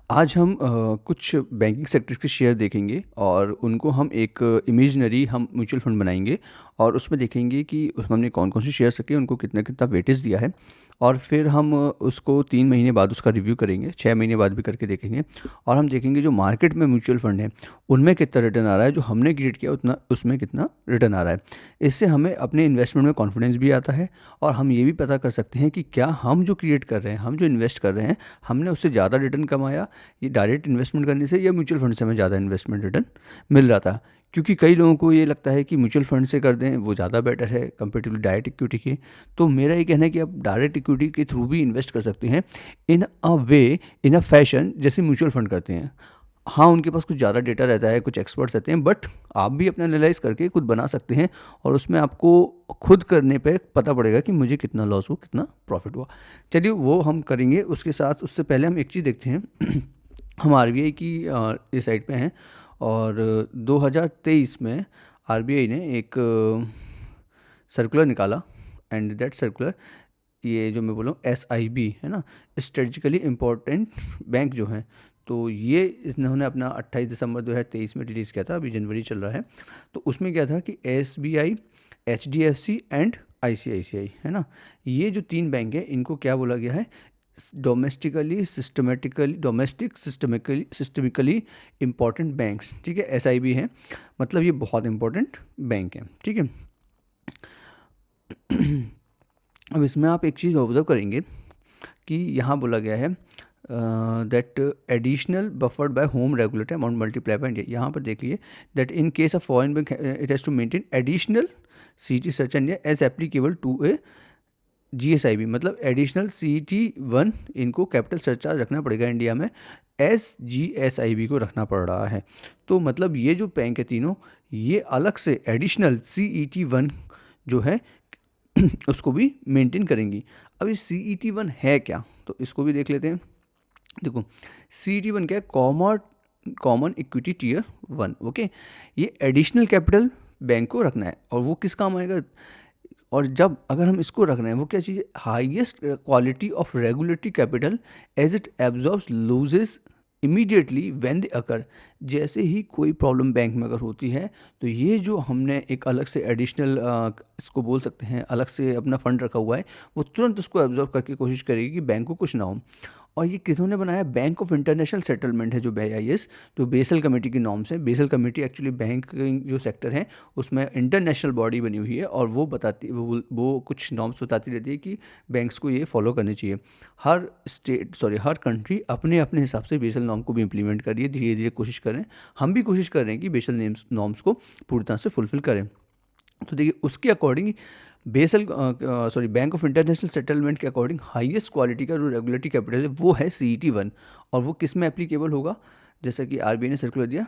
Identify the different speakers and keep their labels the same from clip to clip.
Speaker 1: आज हम कुछ बैंकिंग सेक्टर के शेयर देखेंगे और उनको हम एक इमेजिनरी हम म्यूचुअल फंड बनाएंगे और उसमें देखेंगे कि उसमें हमने कौन कौन से शेयर्स रखे, उनको कितना कितना वेटेज दिया है। और फिर हम उसको 3 महीने बाद उसका रिव्यू करेंगे, 6 महीने बाद भी करके देखेंगे। और हम देखेंगे जो मार्केट में म्यूचुअल फंड है उनमें कितना रिटर्न आ रहा है, जो हमने क्रिएट किया उतना उसमें कितना रिटर्न आ रहा है। इससे हमें अपने इन्वेस्टमेंट में कॉन्फिडेंस भी आता है और हम ये भी पता कर सकते हैं कि क्या हम जो क्रिएट कर रहे हैं, हम जो इन्वेस्ट कर रहे हैं, हमने उससे ज़्यादा रिटर्न कमाया ये डायरेक्ट इन्वेस्टमेंट करने से, या म्यूचुअल फंड से हमें ज़्यादा इन्वेस्टमेंट रिटर्न मिल रहा था। क्योंकि कई लोगों को ये लगता है कि म्यूचुअल फंड से कर दें वो ज़्यादा बेटर है कंपेरेटिवली डायरेक्ट इक्विटी के। तो मेरा ये कहना है कि आप डायरेक्ट इक्विटी के थ्रू भी इन्वेस्ट कर सकते हैं इन अ वे, इन अ फैशन जैसे म्यूचुअल फंड करते हैं। हाँ, उनके पास कुछ ज़्यादा डेटा रहता है, कुछ एक्सपर्ट्स रहते हैं, बट आप भी अपना एनालाइज करके खुद बना सकते हैं और उसमें आपको खुद करने पे पता पड़ेगा कि मुझे कितना लॉस हुआ, कितना प्रॉफिट हुआ। चलिए वो हम करेंगे, उसके साथ उससे पहले हम एक चीज़ देखते हैं। हम आरबीआई की इस साइट पे हैं और 2023 में आरबीआई ने एक सर्कुलर निकाला। एंड दैट सर्कुलर, ये जो मैं बोलूँ एसआईबी है ना, स्ट्रेटजिकली इम्पोर्टेंट बैंक जो हैं, तो ये इन्होंने अपना 28 दिसंबर 2023 में रिलीज़ किया था, अभी जनवरी चल रहा है। तो उसमें क्या था कि एसबीआई, एचडीएफसी एंड आईसीआईसीआई है ना, ये जो 3 बैंक हैं इनको क्या बोला गया है, डोमेस्टिक सिस्टमिकली इम्पॉर्टेंट बैंक्स। ठीक है, एसआईबी है, मतलब ये बहुत इंपॉर्टेंट बैंक है। ठीक है। अब इसमें आप एक चीज़ ऑब्जर्व करेंगे कि यहाँ बोला गया है that additional buffered by home regulator amount multiply by India. यहाँ पर देख लीजिए that in case of foreign bank it has to maintain additional CET surcharge India as applicable to a GSIB, मतलब एडिशनल CET1 इनको कैपिटल सरचार्ज रखना पड़ेगा India में, एस जीएसआईबी को रखना पड़ रहा है। तो मतलब ये जो बैंक है तीनों, ये अलग से एडिशनल CET1 जो है उसको भी मेंटेन करेंगी। अब ये CET1 है क्या, तो इसको भी देख लेते हैं। देखो, CET1 क्या है, कॉमन इक्विटी टीयर 1। ओके, ये एडिशनल कैपिटल बैंक को रखना है और वो किस काम आएगा, और जब अगर हम इसको रख रहे हैं वो क्या चीज़ है, highest quality of regulatory capital as it absorbs losses immediately when they occur. जैसे ही कोई प्रॉब्लम बैंक में अगर होती है तो ये जो हमने एक अलग से एडिशनल इसको बोल सकते हैं अलग से अपना फंड रखा हुआ है, वो तुरंत उसको एब्जॉर्ब करके कोशिश करेगी कि बैंक को कुछ ना हो। और ये किन्होंने बनाया, बैंक ऑफ इंटरनेशनल सेटलमेंट है जो BIS, जो बेसल कमेटी की नॉर्म्स है। बेसल कमेटी एक्चुअली बैंक जो सेक्टर है उसमें इंटरनेशनल बॉडी बनी हुई है और वो बताती, वो कुछ नॉर्म्स बताती रहती है कि बैंक्स को ये फॉलो करने चाहिए। हर कंट्री अपने अपने हिसाब से बेसल नॉर्म को भी इम्प्लीमेंट कर रही है, धीरे धीरे कोशिश करें। हम भी कोशिश कर रहे हैं कि बेसल नॉर्म्स को पूरी तरह से फुलफिल करें। तो देखिए उसके according bank of international settlement के अकॉर्डिंग हाईएस्ट क्वालिटी का जो रेगुलेटरी कैपिटल है वो है CET1। और वो किस में एप्लीकेबल होगा, जैसा कि आरबीआई ने सर्कुलर दिया,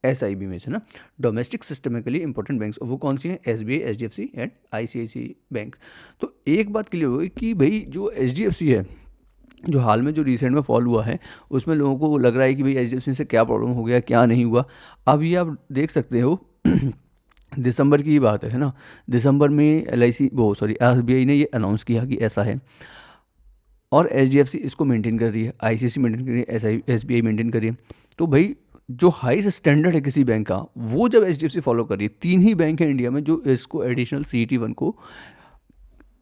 Speaker 1: SIB में से ना, डोमेस्टिक सिस्टमिकली इंपॉर्टेंट बैंक्स। और वो कौन सी हैं, SBI, HDFC and ICICI bank. तो एक बात क्लियर होगी कि भाई जो HDFC है, जो हाल में जो रिसेंट में फॉल हुआ है, उसमें लोगों को लग रहा है कि भाई HDFC से क्या प्रॉब्लम हो गया, क्या नहीं हुआ। अब ये आप देख सकते हो दिसंबर की ही बात है ना, दिसंबर में RBI ने ये अनाउंस किया कि ऐसा है और HDFC इसको मेंटेन कर रही है, ICICI मेंटेन कर रही है, SBI मेंटेन कर रही है। तो भाई जो हाईएस्ट स्टैंडर्ड है किसी बैंक का, वो जब HDFC फॉलो कर रही है, 3 ही बैंक है इंडिया में जो इसको एडिशनल CET1 को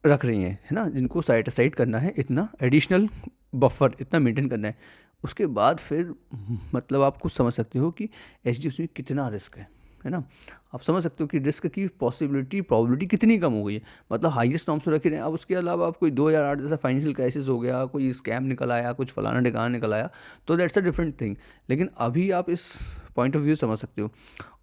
Speaker 1: रख रही हैं, है ना, जिनको साइड साइड करना है, इतना एडिशनल बफर इतना मेंटेन करना है। उसके बाद फिर मतलब आप कुछ समझ सकते हो कि HDFC में कितना रिस्क है ना। आप समझ सकते हो कि रिस्क की प्रोबेबिलिटी कितनी कम हो गई है। मतलब हाईएस्ट नॉर्म्स रखे रहे हैं। अब उसके अलावा आप कोई 2008 जैसा फाइनेंशियल क्राइसिस हो गया, कोई स्कैम निकल आया, कुछ फलाना ठिकाना निकल आया, तो दैट्स अ डिफरेंट थिंग। लेकिन अभी आप इस पॉइंट ऑफ व्यू समझ सकते हो।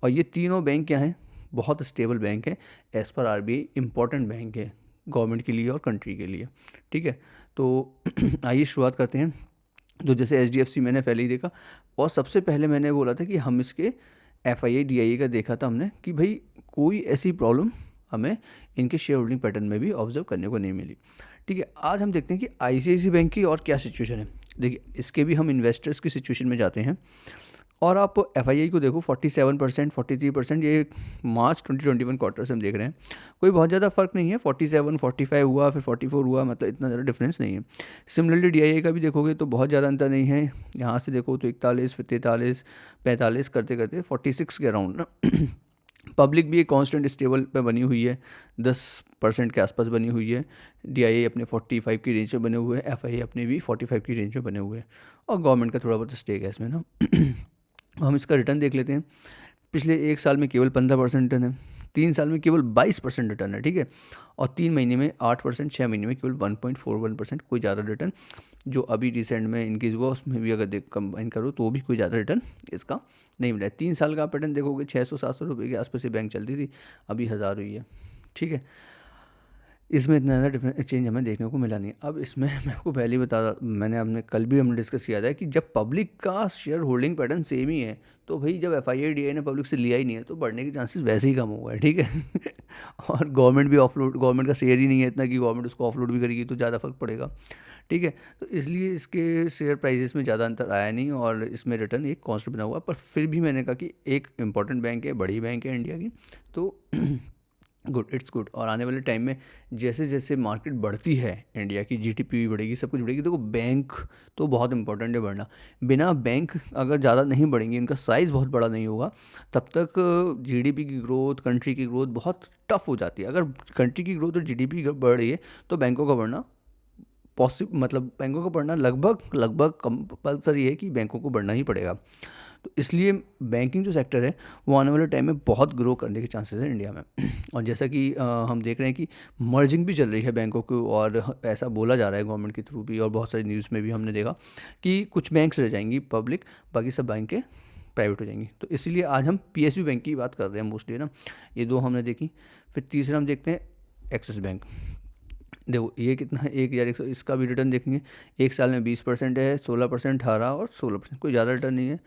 Speaker 1: और ये तीनों बैंक क्या हैं, बहुत स्टेबल बैंक है, as per RBI important bank है गवर्नमेंट के लिए और कंट्री के लिए। ठीक है, तो आइए शुरुआत करते हैं। जो जैसे HDFC मैंने पहले ही देखा, और सबसे पहले मैंने बोला था कि हम इसके FII DIA का देखा था हमने कि भाई कोई ऐसी प्रॉब्लम हमें इनके शेयर होल्डिंग पैटर्न में भी ऑब्जर्व करने को नहीं मिली। ठीक है, आज हम देखते हैं कि ICICI बैंक की और क्या सिचुएशन है। देखिए इसके भी हम इन्वेस्टर्स की सिचुएशन में जाते हैं। और आप एफआईआई को देखो 47%, 43%, ये मार्च 2021 क्वार्टर से हम देख रहे हैं, कोई बहुत ज़्यादा फर्क नहीं है, 47, 45 हुआ, फिर 44 हुआ, मतलब इतना ज़्यादा डिफरेंस नहीं है। सिमिलरली डीआईए का भी देखोगे तो बहुत ज़्यादा अंतर नहीं है, यहाँ से देखो तो 41, फिर 43, 45 करते करते 46 के अराउंड ना पब्लिक भी एक कांस्टेंट स्टेबल पे बनी हुई है, 10% के आसपास बनी हुई है। डीआईए अपने 45 की रेंज में बने हुए हैं, एफआईए अपने भी 45 की रेंज में बने हुए हैं, और गवर्नमेंट का थोड़ा बहुत स्टेक है इसमें ना। हम इसका रिटर्न देख लेते हैं। पिछले 1 साल में केवल 15% रिटर्न है, 3 साल में केवल 22% रिटर्न है, ठीक है, और 3 महीने में 8%, 6 महीने में केवल 1.41%, कोई ज़्यादा रिटर्न जो अभी रिसेंट में इनक्रीज हुआ उसमें भी अगर देख कंबाइन करो तो भी कोई ज़्यादा रिटर्न इसका नहीं मिला है। 3 साल का पैटर्न देखोगे 600-700 रुपये के आसपास ये बैंक चलती थी, अभी 1000 हुई है, ठीक है। इसमें इतना ज़्यादा डिफरेंस चेंज हमें देखने को मिला नहीं। अब इसमें मैं आपको पहले ही मैंने हमने कल भी हमने डिस्कस किया था कि जब पब्लिक का शेयर होल्डिंग पैटर्न सेम ही है, तो भाई जब एफ आई डी ने पब्लिक से लिया ही नहीं है तो बढ़ने के चांसेस वैसे ही कम हुआ है, ठीक है। और गवर्नमेंट भी ऑफलोड, गवर्नमेंट का शेयर ही नहीं है इतना कि गवर्नमेंट उसको ऑफलोड भी करेगी तो ज़्यादा फर्क पड़ेगा, ठीक है। तो इसलिए इसके शेयर प्राइजेस में ज़्यादा अंतर आया नहीं, और इसमें रिटर्न एक कांस्टेंट बना हुआ। पर फिर भी मैंने कहा कि एक इंपॉर्टेंट बैंक है, बड़ी बैंक है इंडिया की, तो गुड, इट्स गुड। और आने वाले टाइम में जैसे जैसे मार्केट बढ़ती है, इंडिया की जीडीपी भी बढ़ेगी, सब कुछ बढ़ेगी। देखो बैंक तो बहुत इंपॉर्टेंट है बढ़ना, बिना बैंक अगर ज़्यादा नहीं बढ़ेंगे, इनका साइज़ बहुत बड़ा नहीं होगा, तब तक जीडीपी की ग्रोथ, कंट्री की ग्रोथ बहुत टफ हो जाती है। अगर कंट्री की ग्रोथ और जीडीपी बढ़ रही है तो बैंकों का बढ़ना मतलब बैंकों का बढ़ना लगभग लगभग कंपल्सरी है कि बैंकों को बढ़ना ही पड़ेगा। तो इसलिए बैंकिंग जो सेक्टर है वो आने वाले टाइम में बहुत ग्रो करने के चांसेस हैं इंडिया में। और जैसा कि हम देख रहे हैं कि मर्जिंग भी चल रही है बैंकों को, और ऐसा बोला जा रहा है गवर्नमेंट के थ्रू भी, और बहुत सारी न्यूज़ में भी हमने देखा कि कुछ बैंक्स रह जाएंगी पब्लिक, बाकी सब बैंकें प्राइवेट हो जाएंगी। तो इसलिए आज हम पीएसयू बैंक की बात कर रहे हैं मोस्टली ना, ये दो हमने देखी। फिर तीसरा हम देखते हैं एक्सिस बैंक। देखो ये कितना है, 1100, इसका भी रिटर्न देखेंगे। 1 साल में 20% है, 16%, 18 और 16%, कोई ज़्यादा रिटर्न नहीं है।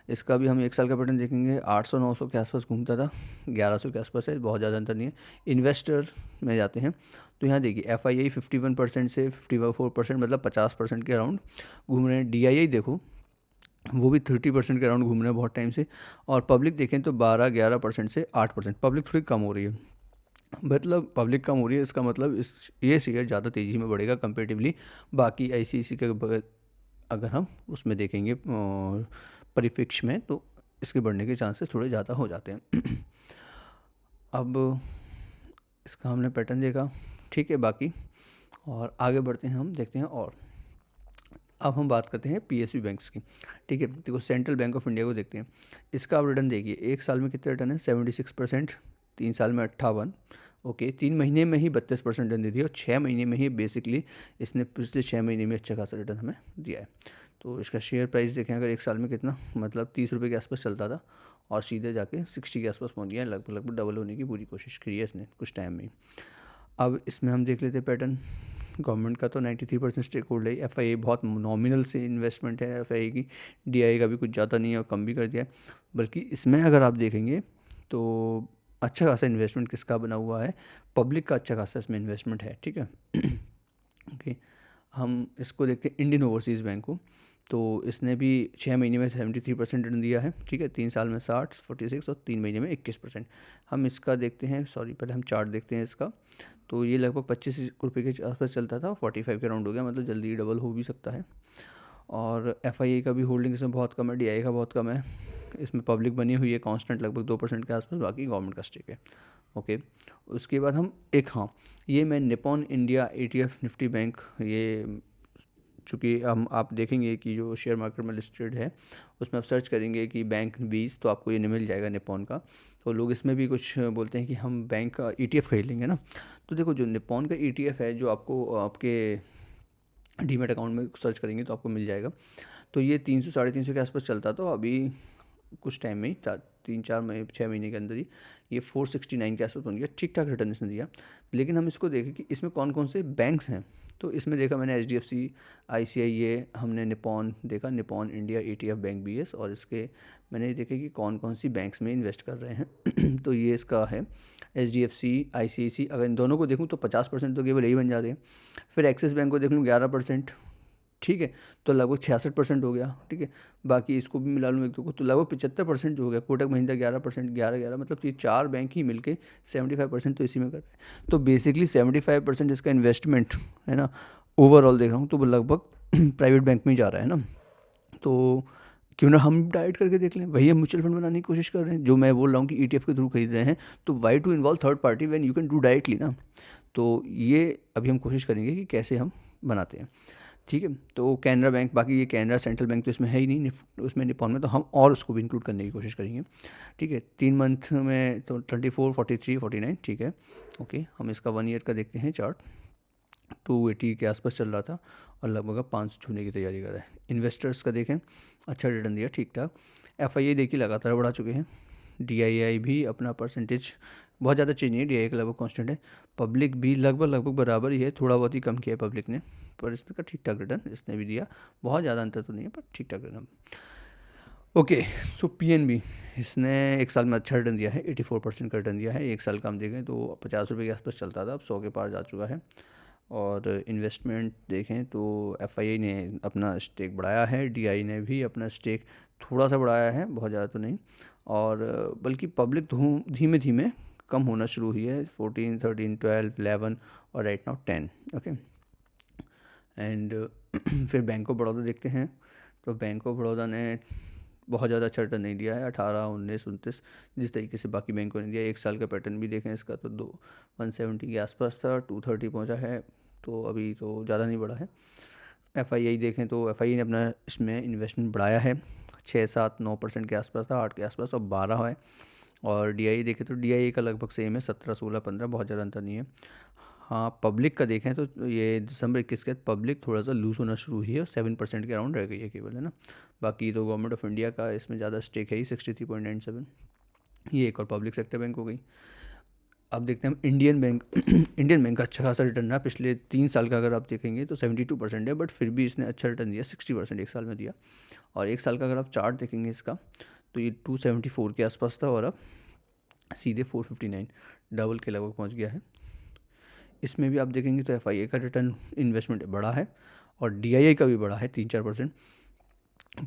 Speaker 1: इसका भी हम 1 साल का पैटर्न देखेंगे, 800-900 के आसपास घूमता था, 1100 के आसपास है, बहुत ज़्यादा अंतर नहीं है। इन्वेस्टर में जाते हैं तो यहाँ देखिए एफआईआई 51% से 54%, मतलब 50% के अराउंड घूम रहे हैं। डीआईआई देखो वो भी 30% के अराउंड घूम रहे हैं बहुत टाइम से। और पब्लिक देखें तो 12-11% से 8%, पब्लिक थोड़ी कम हो रही है। मतलब पब्लिक कम हो रही है, इसका मतलब इस ये शेयर ज़्यादा तेज़ी में बढ़ेगा कंपेरेटिवली बाकी आईसीआईसी के अगर हम उसमें देखेंगे परिप्रेक्ष्य में, तो इसके बढ़ने के चांसेस थोड़े ज़्यादा हो जाते हैं। अब इसका हमने पैटर्न देखा, ठीक है, बाकी और आगे बढ़ते हैं, हम देखते हैं। और अब हम बात करते हैं पीएसयू बैंक्स की, ठीक है। देखो सेंट्रल बैंक ऑफ इंडिया को देखते हैं। इसका आप रिटर्न देखिए, 1 साल में कितने रिटर्न है, 76%, 3 साल में 58, ओके, 3 महीने में ही 32% रिटर्न दे दिया, और 6 महीने में ही बेसिकली इसने पिछले 6 महीने में अच्छा खासा रिटर्न हमें दिया है। तो इसका शेयर प्राइस देखें अगर 1 साल में कितना, मतलब 30 रुपये के आसपास चलता था, और सीधे जाके 60 के आसपास पहुंच गया, लगभग लगभग डबल होने की पूरी कोशिश करी है इसने कुछ टाइम में। अब इसमें हम देख लेते हैं पैटर्न। गवर्नमेंट का तो 93% स्टेक होल्ड है, एफआईआई बहुत नॉमिनल से इन्वेस्टमेंट है एफआईआई की, डीआईआई का भी कुछ ज़्यादा नहीं है और कम भी कर दिया है। बल्कि इसमें अगर आप देखेंगे तो अच्छा खासा इन्वेस्टमेंट किसका बना हुआ है, पब्लिक का अच्छा खासा इसमें इन्वेस्टमेंट है, ठीक है। ओके, हम इसको देखते हैं इंडियन ओवरसीज़ बैंक को। तो इसने भी 6 महीने में 73% रिटर्न दिया है, ठीक है, 3 साल में 60, 46 और 3 महीने में 21%। हम इसका देखते हैं, सॉरी पहले हम चार्ट देखते हैं इसका। तो ये लगभग 25 रुपये के आसपास चलता था, 45 के राउंड हो गया, मतलब जल्दी ही डबल हो भी सकता है। और एफआईआई का भी होल्डिंग इसमें बहुत कम है, डीआई का बहुत कम है। इसमें पब्लिक बनी हुई है कांस्टेंट लगभग 2% के आसपास, बाकी गवर्नमेंट का स्टेक है, ओके। उसके बाद हम एक, हाँ, ये मैं Nippon India ETF Nifty bank, ये चूँकि हम आप देखेंगे कि जो शेयर मार्केट में लिस्टेड है उसमें आप सर्च करेंगे कि बैंक 20, तो आपको ये नहीं मिल जाएगा निपॉन का। तो लोग इसमें भी कुछ बोलते हैं कि हम बैंक का ETF खरीद लेंगे ना। तो देखो जो निपॉन का ETF है, जो आपको आपके डीमेट अकाउंट में सर्च करेंगे तो आपको मिल जाएगा। तो ये 300 350 के आसपास चलता, तो अभी कुछ टाइम में ही 6 महीने के अंदर ही ये 469 के आसपास बन गया, ठीक ठाक रिटर्न इसने दिया। लेकिन हम इसको देखें कि इसमें कौन कौन से बैंक्स हैं। तो इसमें देखा मैंने HDFC, ICICI, ये हमने निपॉन देखा, Nippon India ETF bank BS, और इसके मैंने देखा कि कौन कौन सी बैंक्स में इन्वेस्ट कर रहे हैं। तो ये इसका है HDFC, ICICI, अगर इन दोनों को देखूँ तो 50% तो केवल यही बन जाते हैं। फिर एक्सिस बैंक को देख लूँ 11%, ठीक है, तो लगभग 66% हो गया, ठीक है। बाकी इसको भी मिला लूँ एक दो को, तो लगभग 75% जो हो गया। कोटक महिंद्रा 11%, 11 मतलब ये 4 बैंक ही मिलके 75% तो इसी में कर रहे हैं। तो बेसिकली 75% इसका इन्वेस्टमेंट है ना, ओवरऑल देख रहा हूँ तो वो लगभग प्राइवेट बैंक में ही जा रहा है ना। तो क्यों ना हम डाइट करके देख लें, वही हम म्यूचुअल फंड बनाने की कोशिश कर रहे हैं, जो मैं बोल रहा हूँ कि ETF के थ्रू खरीद रहे हैं, तो why to involve third party when you can do directly ना। तो ये अभी हम कोशिश करेंगे कि कैसे हम बनाते हैं, ठीक है। तो कैनरा बैंक, बाकी ये कैनरा सेंट्रल बैंक तो इसमें है ही नहीं, उसमें निपॉन में, तो हम और उसको भी इंक्लूड करने की कोशिश करेंगे, ठीक है। 3 मंथ में तो 24, 43, 49, ठीक है, ओके। हम इसका 1 ईयर का देखते हैं चार्ट, 280 के आसपास चल रहा था और लगभग अब 500 छूने की तैयारी कर रहा है। इन्वेस्टर्स का देखें, अच्छा रिटर्न दिया, ठीक ठाक। FII देखिए लगातार बढ़ा चुके हैं। DII भी अपना परसेंटेज बहुत ज़्यादा चेंज नहीं है, DII का लगभग कांस्टेंट है। पब्लिक भी लगभग बराबर ही है, थोड़ा बहुत ही कम किया है पब्लिक ने, पर इसका ठीक ठाक रिटर्न इसने भी दिया। बहुत ज़्यादा अंतर तो नहीं है, पर ठीक ठाक रिटर्न। ओके, सो PNB, इसने एक साल में अच्छा रिटर्न दिया है, 84% का रिटर्न दिया है। एक साल का हम देखें तो 50 रुपये के आसपास चलता था, अब 100 के पार जा चुका है। और इन्वेस्टमेंट देखें तो FII ने अपना स्टेक बढ़ाया है, DI ने भी अपना स्टेक थोड़ा सा बढ़ाया है, बहुत ज़्यादा तो नहीं। और बल्कि पब्लिक धीमे धीमे कम होना शुरू हुई है, 14, 13, 12, 11 और राइट नाउ 10, ओके। एंड फिर बैंक ऑफ बड़ौदा देखते हैं, तो बैंक ऑफ बड़ौदा ने बहुत ज़्यादा अच्छा रिटर्न नहीं दिया है, 18, 19, 29 जिस तरीके से बाकी बैंकों ने दिया। एक साल का पैटर्न भी देखें इसका तो 170 के आसपास था, 230 पहुंचा है, तो अभी तो ज़्यादा नहीं बढ़ा है। FII देखें तो FII ने अपना इसमें इन्वेस्टमेंट बढ़ाया है, 6, 7, 9% के आसपास था, 8 के आसपास, और 12 है। और DI देखें तो DI का लगभग सेम है, 17, 16, 15, बहुत ज़्यादा अंतर नहीं है। हाँ, पब्लिक का देखें तो ये दिसंबर 21 के बाद पब्लिक थोड़ा सा लूज़ होना शुरू हुई है और 7% के अराउंड रह गई है केवल, है ना। बाकी तो गवर्नमेंट ऑफ इंडिया का इसमें ज़्यादा स्टेक है ही, 63.97, ये एक और पब्लिक सेक्टर बैंक हो गई। अब देखते हैं हम इंडियन बैंक। इंडियन बैंक का अच्छा खासा रिटर्न रहा पिछले 3 साल का, अगर आप देखेंगे तो 72% है, बट फिर भी इसने अच्छा रिटर्न दिया, 60% एक साल में दिया। और एक साल का अगर आप चार्ट देखेंगे इसका, तो ये 274 के आसपास था और अब सीधे 459, डबल के लगभग पहुँच गया है। इसमें भी आप देखेंगे तो FII का रिटर्न इन्वेस्टमेंट बढ़ा है और DII का भी बढ़ा है 3-4%।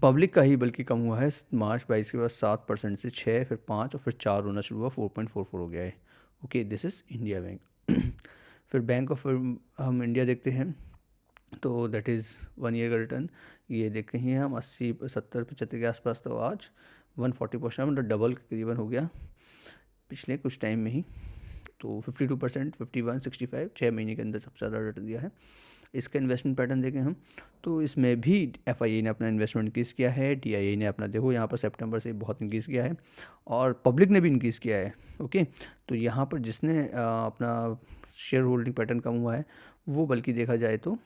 Speaker 1: पब्लिक का ही बल्कि कम हुआ है, मार्च 22 के बाद 7% से 6, फिर 5 और फिर 4 होना शुरू हुआ, 4.44 हो गया है, okay. This is India bank. फिर बैंक ऑफ हम इंडिया देखते हैं, तो दैट इज़ 1 ईयर का रिटर्न, ये देखे ही हैं हम, 80, 70, 75 के आसपास, तो आज 140%, मतलब डबल करीबन हो गया पिछले कुछ टाइम में ही। तो 52%, 51, 65, 6 महीने के अंदर सबसे ज़्यादा रिटर्न दिया है। इसका इन्वेस्टमेंट पैटर्न देखें हम, तो इसमें भी FII ने अपना इन्वेस्टमेंट इंक्रीज़ किया है, DII ने अपना, देखो यहाँ पर सितंबर से बहुत इंक्रीज़ किया है, और पब्लिक ने भी इंक्रीज़ किया है, ओके। तो यहाँ पर जिसने अपना शेयर होल्डिंग पैटर्न कम हुआ है, वो बल्कि देखा जाए तो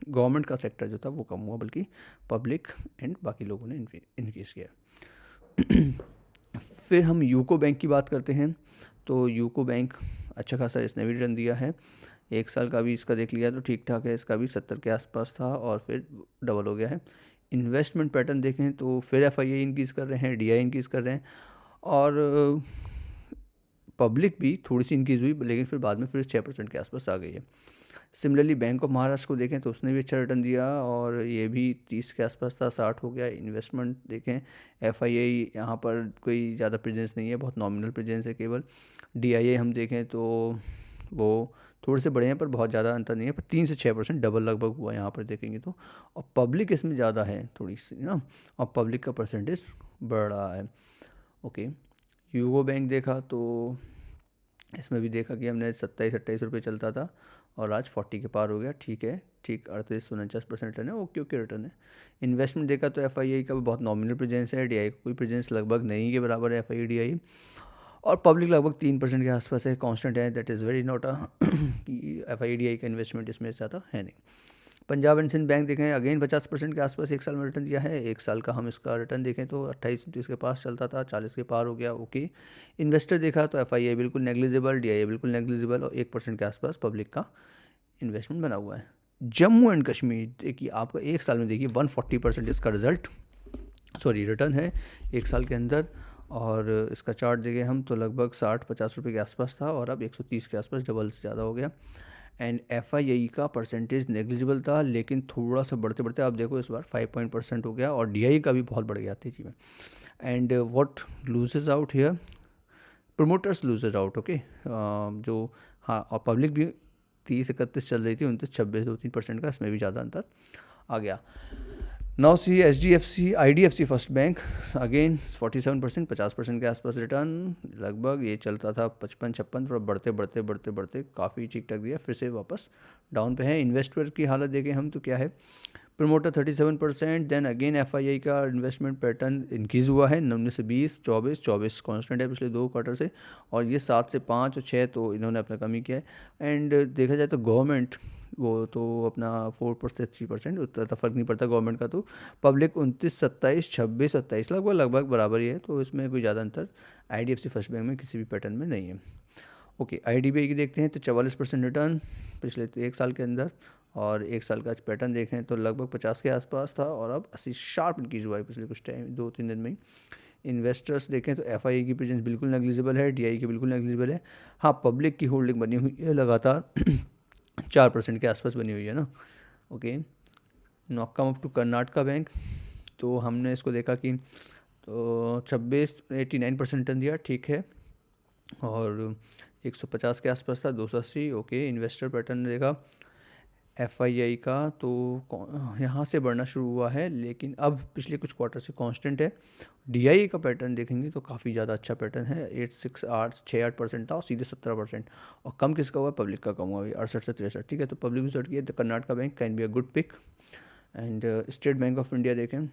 Speaker 1: गवर्नमेंट का सेक्टर जो था वो कम हुआ, बल्कि पब्लिक एंड बाकी लोगों ने इंक्रीज़ किया। फिर हम यूको बैंक की बात करते हैं, तो यूको बैंक अच्छा खासा इसने भी रिटर्न दिया है। एक साल का भी इसका देख लिया तो ठीक ठाक है, इसका भी 70 के आसपास था और फिर डबल हो गया है। इन्वेस्टमेंट पैटर्न देखें तो फिर FII इंक्रीज़ कर रहे हैं, DI इंक्रीज़ कर रहे हैं, और पब्लिक भी थोड़ी सी इंक्रीज़ हुई, लेकिन फिर बाद में फिर 6% के आसपास आ गई है। सिमिलरली बैंक ऑफ महाराष्ट्र को देखें तो उसने भी अच्छा रिटर्न दिया और ये भी 30 के आसपास था, 60 हो गया। इन्वेस्टमेंट देखें, FII यहाँ पर कोई ज़्यादा प्रेजेंस नहीं है, बहुत नॉमिनल प्रेजेंस है केवल। DII हम देखें तो वो थोड़े से बड़े हैं पर बहुत ज़्यादा अंतर नहीं है, पर 3 से 6% डबल लगभग हुआ यहाँ पर देखेंगे तो। और पब्लिक इसमें ज़्यादा है थोड़ी सी ना, और पब्लिक का परसेंटेज बढ़ रहा है, ओके। यूको बैंक देखा तो इसमें भी देखा कि हमने 27-28 रुपये चलता था और आज 40 के पार हो गया, ठीक है, ठीक। 38-49% रिटर्न है, ओके ओके रिटर्न है। इन्वेस्टमेंट देखा तो FII का भी बहुत नॉमिनल प्रेजेंस है, DI का कोई प्रेजेंस लगभग नहीं के बराबर है, FII DI। और पब्लिक लगभग 3% के आसपास है, कांस्टेंट है, दैट इज़ वेरी नॉट कि FII DI का इन्वेस्टमेंट इसमें ज़्यादा है नहीं। पंजाब एंड सिंध बैंक देखें, अगेन 50% के आसपास एक साल में रिटर्न दिया है। एक साल का हम इसका रिटर्न देखें तो 28-29 के पास चलता था, 40 के पार हो गया, ओके। इन्वेस्टर देखा तो FII बिल्कुल नेग्लिजिबल, DI बिल्कुल नेग्लिजिबल, और 1% के आसपास पब्लिक का इन्वेस्टमेंट बना हुआ है। जम्मू एंड कश्मीर देखिए, आपका एक साल में देखिए 140% इसका रिटर्न है एक साल के अंदर, और इसका चार्ट देखें हम तो लगभग 60-50 रुपये के आसपास था और अब 130 के आसपास, डबल से ज़्यादा हो गया। एंड FII का परसेंटेज नेग्लिजिबल था, लेकिन थोड़ा सा बढ़ते बढ़ते आप देखो इस बार 5% हो गया, और DI का भी बहुत बढ़ गया तेजी में. And what loses out here, promoters loses out. Okay, जो हाँ, और पब्लिक भी 30-31 चल रही थी, 29-26, 2-3% का, इसमें भी ज़्यादा अंतर आ गया. Now see HDFC IDFC first bank, again 47%, 50% के आसपास रिटर्न लगभग. ये चलता था 55-56, थोड़ा बढ़ते बढ़ते बढ़ते बढ़ते काफ़ी ठीक ठाक दिया, फिर से वापस डाउन पे है. इन्वेस्टर की हालत देखें हम तो क्या है, प्रमोटर 37%, देन अगेन FII का इन्वेस्टमेंट पैटर्न इंक्रीज हुआ है 19 से 20, 24 कांस्टेंट है पिछले 2 क्वार्टर से, और ये 7 से 5 और 6 तो इन्होंने अपना कमी किया है. एंड देखा जाए तो गवर्नमेंट वो तो अपना 4% 3%, उतना तो फर्क नहीं पड़ता गवर्नमेंट का. तो पब्लिक 29, 27, 26, 27 लगभग बराबर ही है, तो इसमें कोई ज़्यादा अंतर IDFC फर्स्ट बैंक में किसी भी पैटर्न में नहीं है. ओके, IDBI की देखते हैं तो 44% रिटर्न पिछले 1 साल के अंदर, और 1 साल का पैटर्न देखें तो लगभग 50 के आसपास था, और अब 80 शार्प इंक्रीज हुआ है पिछले कुछ टाइम 2-3 दिन में ही. इन्वेस्टर्स देखें तो FII की प्रेजेंस बिल्कुल नेग्लिजिबल है, DI की बिल्कुल नेग्लिजिबल है. हाँ, पब्लिक की होल्डिंग बनी हुई है लगातार 4% के आसपास बनी हुई है ना. Okay, now come up to Karnataka bank. तो हमने इसको देखा कि तो 89% रिटर्न दिया, ठीक है, और 150 के आसपास था, 280. ओके, इन्वेस्टर पैटर्न देखा FII का तो यहाँ से बढ़ना शुरू हुआ है, लेकिन अब पिछले कुछ क्वार्टर से कांस्टेंट है. DI का पैटर्न देखेंगे तो काफ़ी ज़्यादा अच्छा पैटर्न है, 6-8% था, और सीधे 17%. और कम किसका हुआ, पब्लिक का कम हुआ है 68 से 63. ठीक है, तो पब्लिक रिजल्ट किया, तो Karnataka bank can be a good pick. And state bank of India देखें,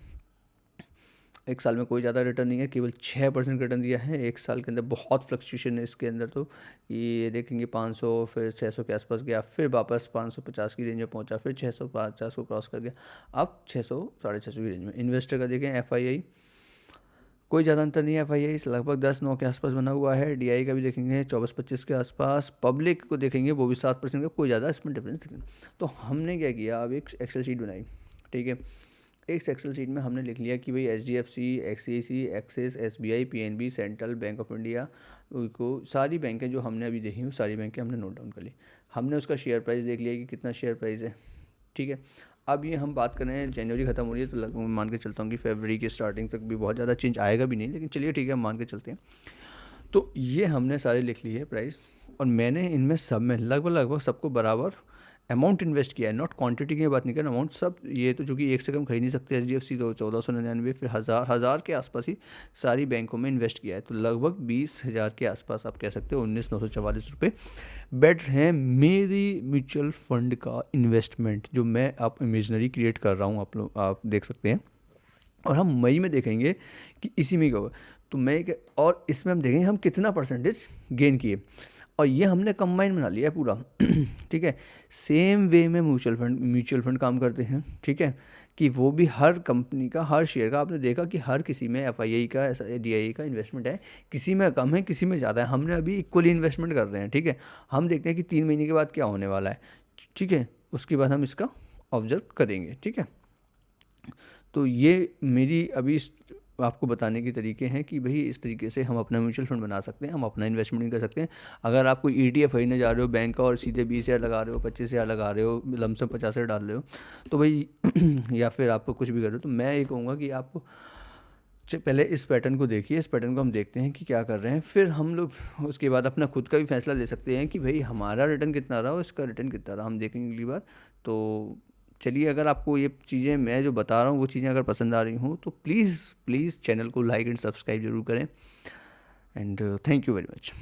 Speaker 1: 1 साल में कोई ज़्यादा रिटर्न नहीं है, केवल 6% रिटर्न दिया है 1 साल के अंदर. बहुत फ्लक्चुएशन है इसके अंदर, तो ये देखेंगे 500 फिर 600 के आसपास गया, फिर वापस 550 की रेंज में पहुंचा, फिर 650 को क्रॉस कर गया, अब 600 650 की रेंज में. इन्वेस्टर का देखें FII, कोई ज़्यादा अंतर नहीं है. FII लगभग 10-9 के आसपास बना हुआ है. DI का भी देखेंगे 24-25 के आसपास. पब्लिक को देखेंगे वो भी 7% का, कोई ज़्यादा इसमें डिफरेंस नहीं. तो हमने क्या किया, अब एक एक्सेल शीट बनाई. ठीक है, एक एक्सेल शीट में हमने लिख लिया कि भाई HDFC, XAC, axis, SBI, PNB, central bank of India को सारी बैंकें जो हमने अभी देखी वो सारी बैंकें हमने नोट डाउन कर ली. हमने उसका शेयर प्राइस देख लिया कि कितना शेयर प्राइस है. ठीक है, अब ये हम बात कर रहे हैं, जनवरी ख़त्म हो रही है, तो लगभग मैं मान के चलता हूँ कि फरवरी की स्टार्टिंग तक भी बहुत ज़्यादा चेंज आएगा भी नहीं, लेकिन चलिए ठीक है, हम मान के चलते हैं. तो ये हमने सारे लिख लिए प्राइस, और मैंने इनमें सब में लगभग सबको बराबर अमाउंट इन्वेस्ट किया है. नॉट क्वांटिटी की बात नहीं कर रहा, अमाउंट सब. ये तो जो कि एक से कम खरीद नहीं सकते, HDFC तो 1499, फिर हज़ार के आसपास ही सारी बैंकों में इन्वेस्ट किया है. तो लगभग 20,000 के आसपास आप कह सकते हो, 19,944 रुपये बेटर हैं मेरी म्यूचुअल फंड का इन्वेस्टमेंट, जो मैं आप इमेजनरी क्रिएट कर रहा हूँ, आप देख सकते हैं. और हम मई में देखेंगे कि इसी में क्या होगा. तो और इसमें हम देखेंगे हम कितना परसेंटेज गेन किए, और ये हमने कंबाइन बना लिया है पूरा. ठीक है, सेम वे में म्यूचुअल फंड काम करते हैं. ठीक है, कि वो भी हर कंपनी का हर शेयर का, आपने देखा कि हर किसी में FII का DI का इन्वेस्टमेंट है, किसी में कम है किसी में ज़्यादा है. हमने अभी इक्वली इन्वेस्टमेंट कर रहे हैं. ठीक है, हम देखते हैं कि 3 महीने के बाद क्या होने वाला है. ठीक है, उसके बाद हम इसका ऑब्जर्व करेंगे. ठीक है, तो ये मेरी अभी आपको बताने के तरीके हैं कि भाई इस तरीके से हम अपना म्यूचुअल फंड बना सकते हैं, हम अपना इन्वेस्टमेंट कर सकते हैं. अगर आप कोई ETF खरीदने जा रहे हो बैंक का, और सीधे 20,000 लगा रहे हो, 25,000 लगा रहे हो, लमसम 50,000 डाल रहे हो, तो भाई या फिर आपको कुछ भी कर रहे हो, तो मैं ये कहूँगा कि आप पहले इस पैटर्न को देखिए. इस पैटर्न को हम देखते हैं कि क्या कर रहे हैं, फिर हम लोग उसके बाद अपना खुद का भी फैसला ले सकते हैं कि भाई हमारा रिटर्न कितना रहा और इसका रिटर्न कितना रहा, हम देखेंगे अगली बार. तो चलिए, अगर आपको ये चीज़ें मैं जो बता रहा हूँ वो चीज़ें अगर पसंद आ रही हों तो प्लीज़ चैनल को लाइक एंड सब्सक्राइब जरूर करें. And thank you very much.